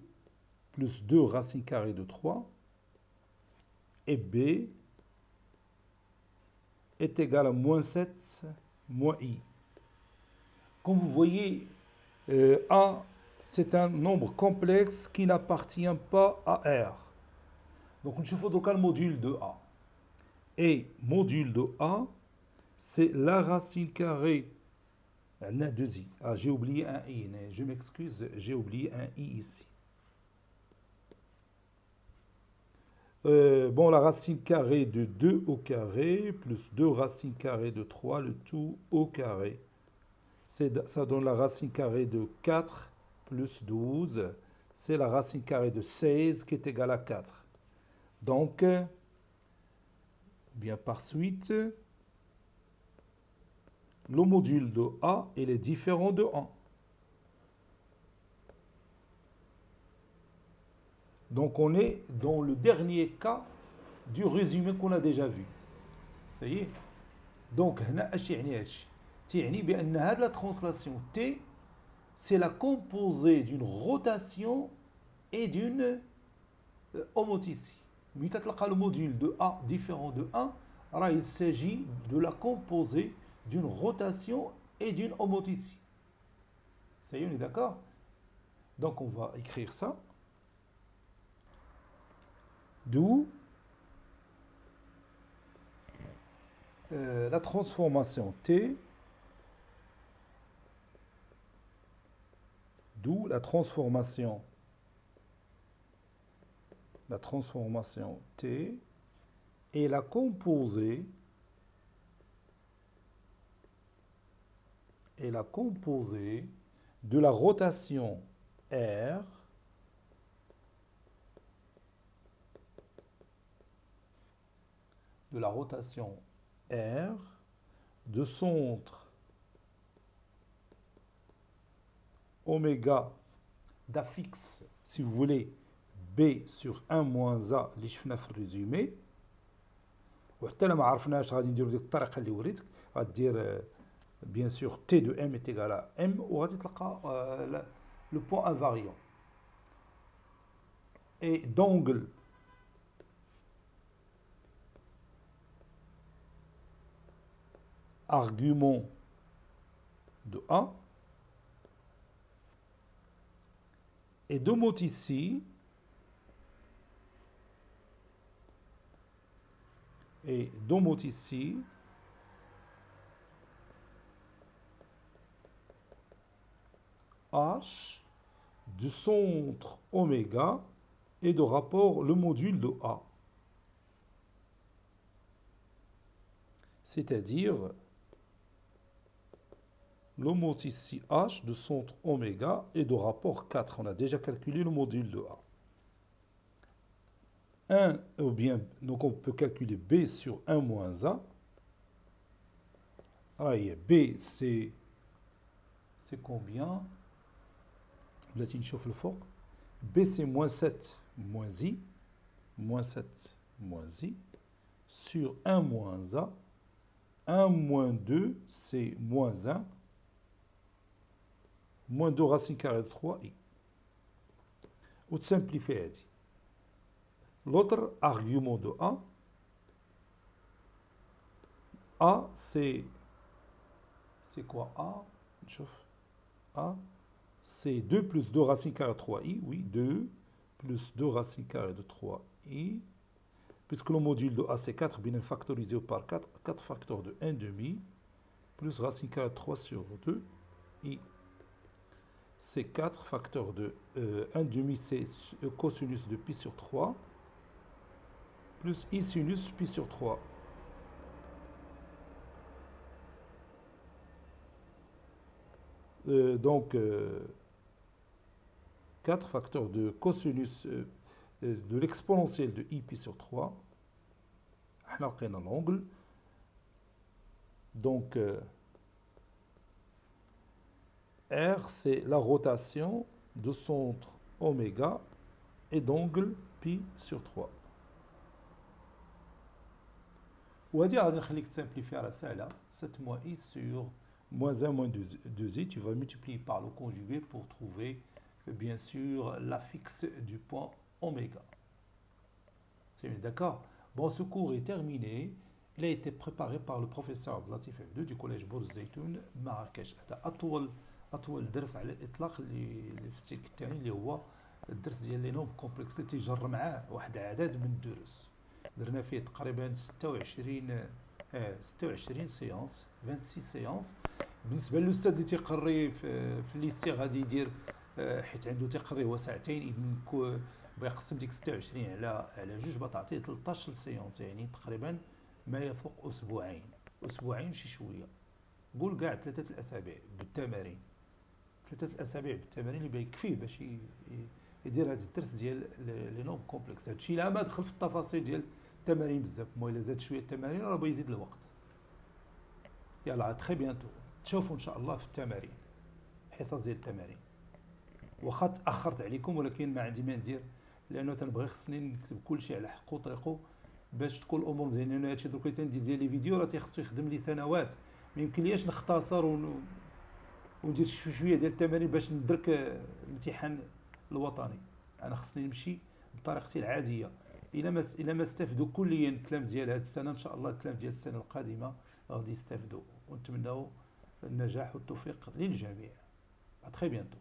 plus 2 racine carrée de 3 et B est égal à moins 7 moins I. Comme vous voyez, A, c'est un nombre complexe qui n'appartient pas à R. Donc, il faut donc le module de A. Et module de A, c'est la racine carrée. On a 2 I. Ah, j'ai oublié un I. Je m'excuse, j'ai oublié un I ici. Bon, la racine carrée de 2 au carré, plus 2 racines carrées de 3, le tout au carré. Ça donne la racine carrée de 4 plus 12. C'est la racine carrée de 16 qui est égale à 4. Donc, bien par suite, le module de A, il est différent de 1. Donc, on est dans le dernier cas du résumé qu'on a déjà vu. Ça y est. Donc, la translation T, c'est la composée d'une rotation et d'une homoticie. Le module de A différent de 1, alors il s'agit de la composée d'une rotation et d'une homoticie. Ça y est, on est d'accord? Donc on va écrire ça. D'où la transformation T, d'où la transformation T est la composée de la rotation R de centre oméga d'affixe, si vous voulez, B sur 1 moins A اللي شفنا في الريزومي. وحتى لا ما عرفناش غادي نديرو ديك الطريقه اللي وريتك، غدير bien sûr T de M est égal à M وغادي تلقى le point invariant. Et d'angle argument de A. Et deux mots ici. Et deux mots ici. H du centre oméga et de rapport le module de A. C'est-à-dire le mot ici H de centre oméga et de rapport 4. On a déjà calculé le module de A. 1, ou bien, donc on peut calculer B sur 1 moins A. Alors, B, c'est combien? بلاتي نشوف الفوق. B, c'est moins 7 moins I. Moins 7 moins I. Sur 1 moins A. 1 moins 2, c'est moins 1. Moins 2 racine carrée de 3i. Ou de simplifier. L'autre argument de A, c'est quoi A? A, c'est 2 plus 2 racine carrée de 3i. Oui, 2 plus 2 racine carrée de 3i. Puisque le module de A, c'est 4, bien factorisé par 4. 4 facteurs de 1 demi. Plus racine carrée de 3 sur 2. I. C'est 4 facteurs de 1 demi, c'est cosinus de pi sur 3. Plus I sinus pi sur 3. Donc, 4 facteurs de cosinus de l'exponentielle de I pi sur 3. On a l'angle. Donc, R, c'est la rotation de centre oméga et d'angle pi sur 3. وهذه غادي نخليك تسامبليفي على سهله. 7 moins i sur moins 1 moins 2i, tu vas multiplier par le conjugué pour trouver bien sûr la fixe du point oméga. C'est d'accord? Bon, ce cours est terminé. Il a été préparé par le professeur عبد اللطيف عبدو du collège بور الزيتون مراكش. هذا اطول درس على الاطلاق اللي في السلك الثاني اللي هو الدرس ديال لي نوم كومبلكس تيجر معاه واحد عدد من الدروس. درنا فيه تقريبا 26 سيونس 26 سيونس. بالنسبه للاستاذ اللي تيقري في الليستي غادي يدير حيت عنده تيقري هو ساعتين اذن بغى يقسم ديك 26 على جوج بتعطيه 13 سيونس، يعني تقريبا ما يفوق اسبوعين شي شويه. قول كاع 3 الاسابيع بالتمارين، 3 الاسابيع بالتمارين اللي بيكفيه باش يدير هذا الدرس ديال لي نوم كومبلكس. هادشي لا ما دخل في التفاصيل ديال التمارين بزاف، المهم الا زاد شويه التمارين راه بيزيد الوقت. يلا تري بيانتو تشوفوا ان شاء الله في التمارين، حصص ديال التمارين. واخا تاخرت عليكم ولكن ما عندي ما ندير، لانه تنبغي خصني نكتب كلشي على حقه وطريقه باش تكون الامور مزيانه. لان هادشي دروك اللي تندير ديال لي فيديو راه تيخصو يخدم لي سنوات، ما يمكنلياش نختصر وندير شويه ديال التمارين باش ندرك الامتحان الوطني. انا خصني نمشي بطريقتي العاديه. الا ما استفدوا كليا الكلام ديال هذه السنه، ان شاء الله الكلام ديال السنه القادمه غادي يستافدوا، ونتمناو النجاح والتوفيق للجميع. تري بيانتو.